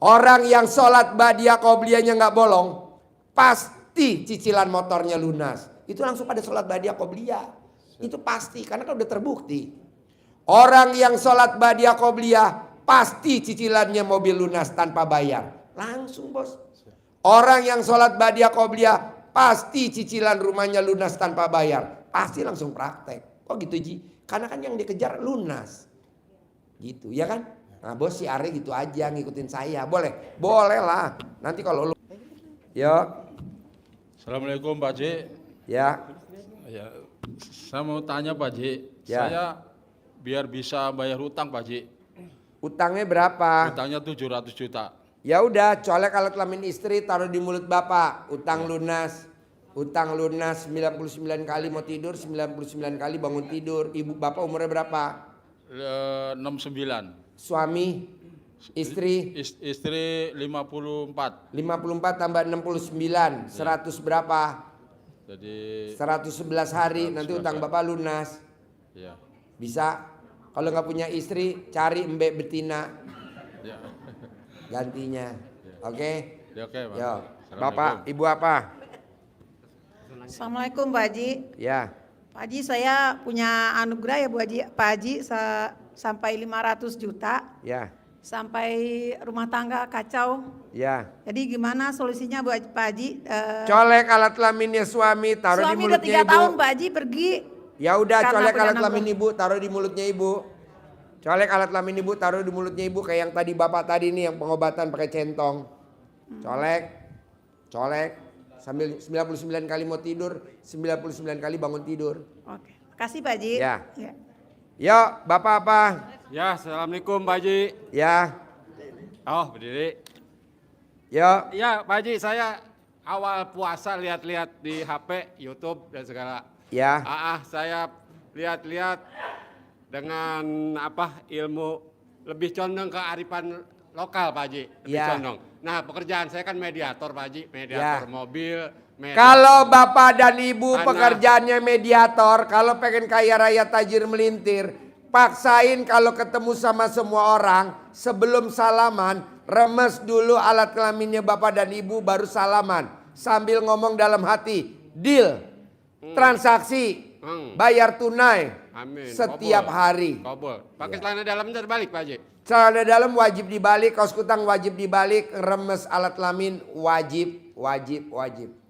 Orang yang sholat ba'diyah qobliyahnya nggak bolong, pasti cicilan motornya lunas. Itu langsung pada sholat ba'diyah qobliyah. Itu pasti, karena kan udah terbukti. Orang yang sholat ba'diyah qobliyah, pasti cicilannya mobil lunas tanpa bayar. Langsung bos. Orang yang sholat ba'diyah qobliyah, pasti cicilan rumahnya lunas tanpa bayar. Pasti langsung praktek. Kok gitu Ji? Karena kan yang dikejar lunas. Gitu ya kan? Nah bos si Ari gitu aja ngikutin saya. Boleh? Boleh lah. Nanti kalau lu. Yo. Assalamualaikum Pak Ji. Ya. Ya, saya mau tanya Pak Ji. Ya. Saya biar bisa bayar hutang Pak Ji. Utangnya berapa? Hutangnya 700 juta. Ya udah, colek alat kelamin istri taruh di mulut bapak. Utang lunas. Utang lunas 99 kali mau tidur, 99 kali bangun tidur. Ibu bapak umurnya berapa? 69. Suami, istri? Istri 54. 54 tambah 69, 100 berapa? Jadi 111 hari, nanti utang bapak lunas. ya. Bisa? Kalau nggak punya istri, cari embek betina. Ya. Gantinya. Oke? Ya, oke, Pak. Yo. Assalamualaikum. Bapak, ibu apa? Assalamualaikum Pak Haji. Ya. Pak Haji, saya punya anugerah ya Bu Haji. Pak Haji sampai 500 juta, Ya. sampai rumah tangga kacau. Ya. Jadi gimana solusinya Bu Haji, Pak Haji? Colek alat kelaminnya suami, taruh di Suami udah mulutnya 3 ibu. tahun Pak Haji pergi. Ya udah, Karena colek alat perdana kelamin belum. ibu, taruh di mulutnya ibu. Colek alat kelamin ibu, taruh di mulutnya ibu kayak yang tadi bapak tadi nih yang pengobatan pakai centong. Colek, colek. Sambil 99 kali mau tidur, 99 kali bangun tidur. Oke, makasih Pak Haji. Ya. Yo, bapak apa? Ya, assalamualaikum Pak Haji. Ya. Oh, berdiri. Yo. Ya, Pak Haji, saya awal puasa lihat-lihat di HP, YouTube dan segala. Ya. Saya lihat-lihat dengan ilmu lebih condong ke arifan lokal Pak Haji, lebih Ya. condong. Nah, pekerjaan saya kan mediator Pak Haji, mediator Ya. mobil. Kalau bapak dan ibu Tanah. pekerjaannya mediator, kalau pengen kaya raya tajir melintir, paksain kalau ketemu sama semua orang, sebelum salaman, remes dulu alat kelaminnya bapak dan ibu baru salaman. Sambil ngomong dalam hati, deal, transaksi, bayar tunai, Amin. setiap Kobol. hari. Kobol. Pakai celana dalamnya terbalik Pak Haji. Celana dalam wajib dibalik, kaos kutang wajib dibalik, remes alat kelamin wajib.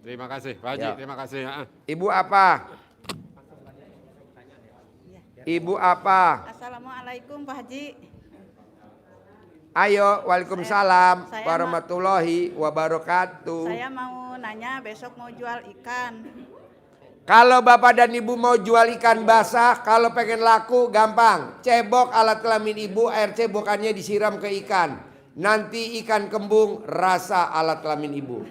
Terima kasih Pak Haji, Ya. terima kasih. Ibu apa? Ibu apa? Assalamualaikum Pak Haji. Ayo, waalaikumsalam Saya warahmatullahi wabarakatuh. Saya mau nanya, besok mau jual ikan. Kalau bapak dan ibu mau jual ikan basah, kalau pengen laku gampang. Cebok alat kelamin ibu, air cebokannya disiram ke ikan. Nanti ikan kembung rasa alat kelamin ibu.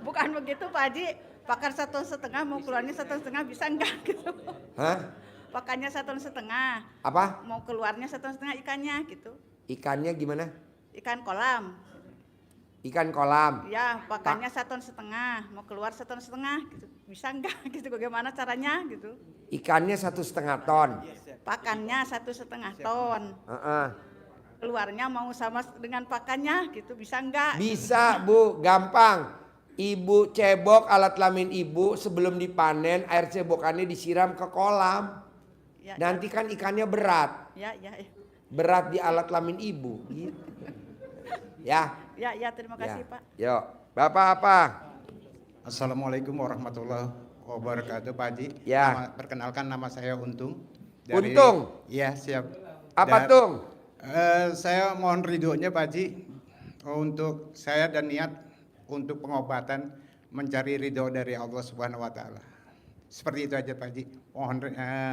Bukan begitu Pak Haji, pakar 1,5 mau keluarnya 1,5 bisa enggak gitu. Hah? Pakannya 1,5, Apa? mau keluarnya 1,5 ikannya gitu. Ikannya gimana? Ikan kolam, Ikan kolam. ya pakannya 1,5, mau keluar 1,5 gitu. Bisa enggak gitu, bagaimana caranya gitu. Ikannya 1,5 ton. Pakannya 1,5 ton, Heeh. keluarnya mau sama dengan pakannya gitu, bisa enggak? Bisa bu, gampang. Ibu cebok alat kelamin ibu sebelum dipanen, air cebokannya disiram ke kolam. Ya, Nanti kan ikannya berat. ya. Berat di alat kelamin ibu. Gitu. Ya. Ya, terima kasih Ya. Pak. Yuk, bapak apa? Assalamualaikum warahmatullahi wabarakatuh Pak Haji. Ya. Perkenalkan nama saya Untung. Untung? Iya siap. Apa Tung? Saya mohon ridhonya Pak Haji untuk saya dan niat untuk pengobatan mencari ridho dari Allah Subhanahu Wa Taala. Seperti itu aja Pak Haji. Mohon.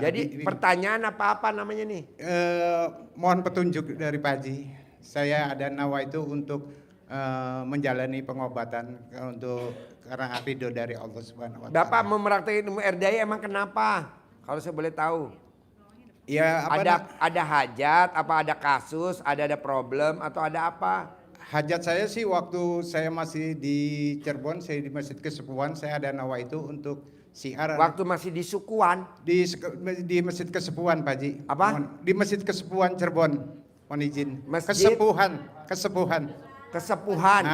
Jadi pertanyaan apa namanya nih? Mohon petunjuk dari Pak Haji. Saya ada nawa itu untuk menjalani pengobatan karena ridho dari Allah Subhanahu Wa Taala. Bapak mempraktekin ilmu RDI emang kenapa? Kalau saya boleh tahu. Ya, Ada hajat, apa ada kasus, ada problem atau ada apa? hajat saya sih waktu saya masih di Cirebon, saya di Masjid Kesepuan, saya ada nawa itu untuk siar. Waktu masih di sukuan. Di Masjid Kesepuan Pak Haji. Apa? Di Masjid Kesepuan Cirebon. Mohon izin. Masjid? Kesepuhan. Kesepuhan.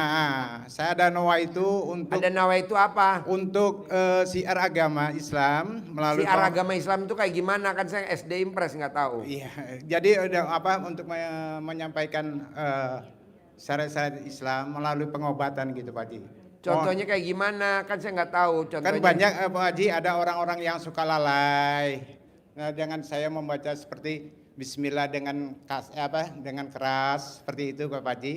Saya ada nawa itu untuk Ada nawa itu apa? siar agama Islam melalui Siar agama Islam itu kayak gimana? Kan saya SD Impres nggak tahu. Iya, jadi untuk menyampaikan syariat-syariat Islam melalui pengobatan gitu Pak Haji. Contohnya kayak gimana? Kan saya nggak tahu. Kan Contohnya. banyak Pak Haji, ada orang-orang yang suka lalai. Nah, dengan saya membaca seperti Bismillah dengan keras seperti itu Pak Haji.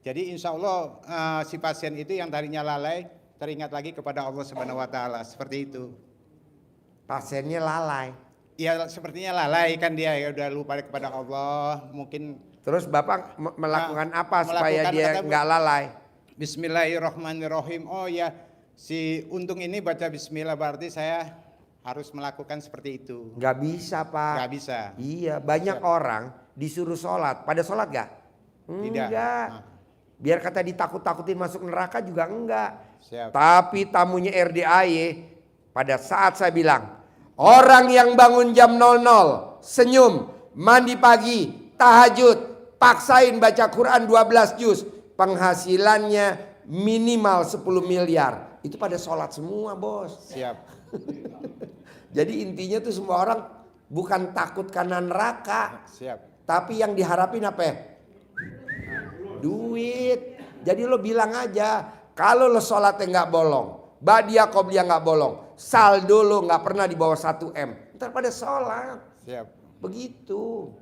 Jadi insya Allah si pasien itu yang tadinya lalai teringat lagi kepada Allah Subhanahu Wa Taala seperti itu. Pasiennya lalai. Ya sepertinya lalai kan dia ya udah lupa kepada Allah mungkin. Terus Bapak melakukan apa supaya Melakukan dia kata- nggak lalai? Bismillahirrahmanirrahim. Oh ya, si untung ini baca Bismillah berarti saya harus melakukan seperti itu. Nggak bisa Pak. Nggak bisa. Iya, banyak orang disuruh sholat. Pada sholat nggak? Tidak. Enggak. Nah. Biar kata ditakut-takutin masuk neraka juga enggak. Siap. Tapi tamunya RDAY pada saat saya bilang, orang yang bangun jam 00, senyum, mandi pagi, tahajud, paksain baca Quran 12 juz, penghasilannya minimal 10 miliar. Itu pada sholat semua bos. Siap. Jadi intinya tuh semua orang bukan takut karena neraka. Siap. Tapi yang diharapin apa ya? Duit. Jadi lo bilang aja, kalau lo sholatnya nggak bolong, badiah qobliyah nggak bolong, saldo lo nggak pernah di bawah 1 M, ntar pada sholat. Siap. Begitu.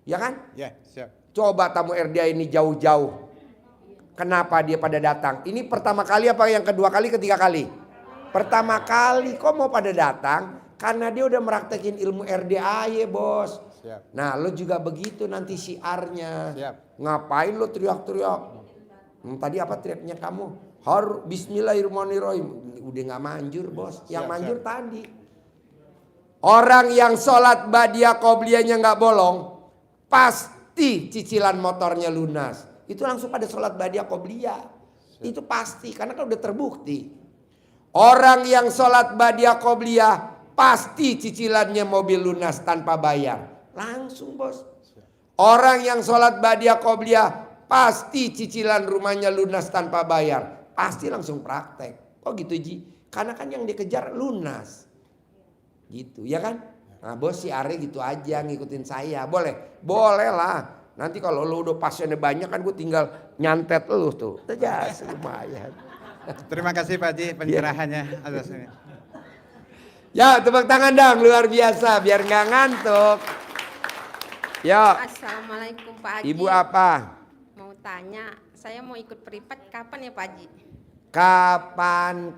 Ya kan? Ya, siap. Coba tamu RDA ini jauh-jauh. Kenapa dia pada datang? Ini pertama kali apa yang kedua kali, ketiga kali? Pertama kali. Kok mau pada datang? Karena dia udah meraktekin ilmu RDA ya bos. Siap. Nah lo juga begitu nanti syiarnya. Siap. Ngapain lo teriak-teriak? Tadi apa teriaknya kamu? Harus Bismillahirrahmanirrahim. Udah gak manjur bos. Yang Siap, manjur siap. tadi. Orang yang sholat badiah qobliyahnya gak bolong, pasti cicilan motornya lunas. Itu langsung pada sholat badiah qobliyah. Itu pasti karena kan udah terbukti. Orang yang sholat badiah qobliyah pasti cicilannya mobil lunas tanpa bayar. Langsung bos. Orang yang sholat badiah qobliyah pasti cicilan rumahnya lunas tanpa bayar. Pasti langsung praktek. Oh gitu Ji. Karena kan yang dikejar lunas. Gitu ya kan. Nah bos si Are gitu aja ngikutin saya. Boleh? Boleh lah. Nanti kalau lu udah pasiennya banyak kan gue tinggal nyantet lu tuh. Aja lumayan. Terima kasih Pak Haji pencerahannya atas ini. Ya tepuk tangan dong luar biasa biar nggak ngantuk. Yo. Assalamualaikum Pak Haji. Ibu apa? Mau tanya, saya mau ikut privat kapan ya Pak Haji? Kapan?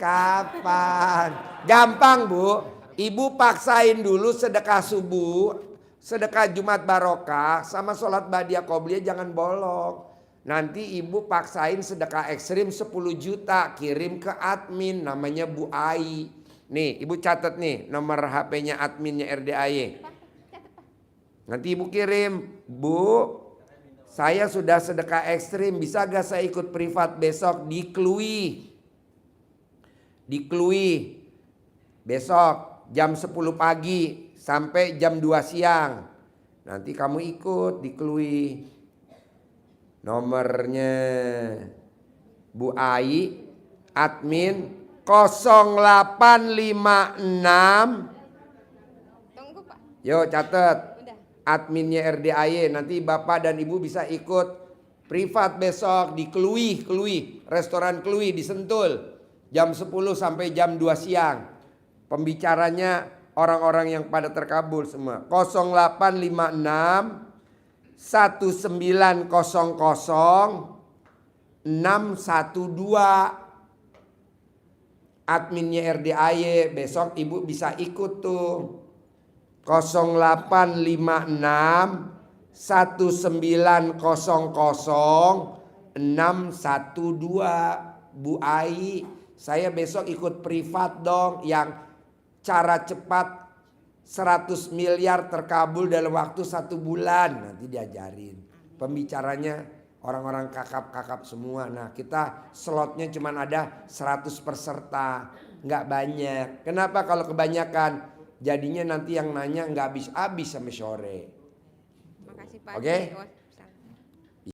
Gampang Bu. Ibu paksain dulu sedekah subuh, sedekah Jumat Barokah, sama sholat badiah qobliyah jangan bolong. Nanti ibu paksain sedekah ekstrim 10 juta, kirim ke admin namanya Bu Ai. Nih ibu catat nih nomor HP-nya adminnya RDAY. Nanti ibu kirim, Bu, saya sudah sedekah ekstrim, bisa gak saya ikut privat besok di Klui? Di Klui, besok jam 10 pagi sampai jam 2 siang. Nanti kamu ikut di Klui. Nomornya Bu Ai, admin 0856. Tunggu Pak. Yo catat. Udah. Adminnya RDAY, nanti Bapak dan Ibu bisa ikut privat besok di Klui, restoran Klui di Sentul. Jam 10 sampai jam 2 siang. Pembicaranya orang-orang yang pada terkabul semua. 0856 1900 612. Adminnya RDAY, besok Ibu bisa ikut tuh. 0856 1900 612. Bu Ai, saya besok ikut privat dong yang cara cepat 100 miliar terkabul dalam waktu 1 bulan. Nanti diajarin. Pembicaranya orang-orang kakap-kakap semua. Nah kita slotnya cuma ada 100 peserta. Nggak banyak. Kenapa kalau kebanyakan? Jadinya nanti yang nanya nggak habis-habis sampai sore. Makasih Pak Oke? Haji.